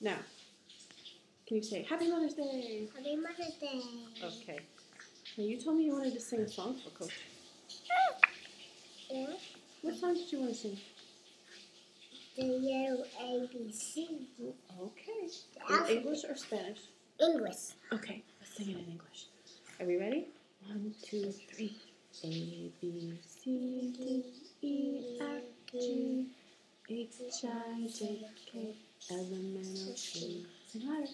Now, can you say Happy Mother's Day? Happy Mother's Day. Okay. Now you told me you wanted to sing a song for Coach. Yeah. What song did you want to sing? The yellow ABC. Okay. The In English or Spanish? English. Okay, let's sing it in English. Are we ready? 1, 2, 3. A, B, C, D, E, F, G, H, I, J, K, L, M, N, O, P. Sing louder.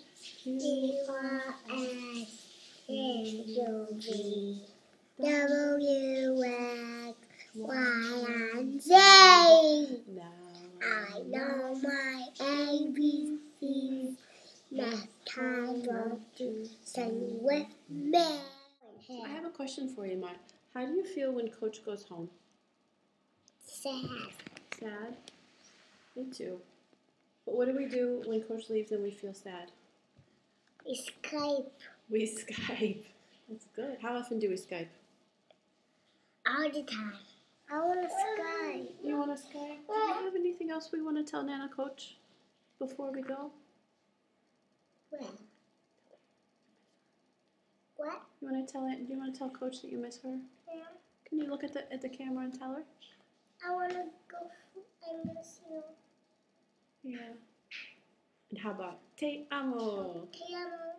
Q, R, S, T, U, V, W, X, Y, and Z. Now I know my ABCs. Next time, won't you sing with me? I have a question for you, Mark. How do you feel when Coach goes home? Sad. Sad? Me too. But what do we do when Coach leaves and we feel sad? We Skype We Skype. That's good. How often do we Skype? all the time. I want to Skype. You want to Skype? Do you have anything else we want to tell Nana Coach before we go? When? What? You want to tell it? Do you want to tell Coach that you miss her? Yeah. Can you look at the camera and tell her? I want to go. I miss you. Yeah. And how about Te amo? Te amo.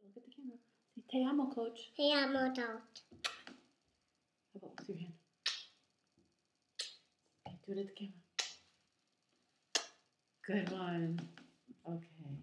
Look at the camera. Say Te amo, Coach. Te amo, Dot. How about with your hand? Okay, do it at the camera. Good one. Okay.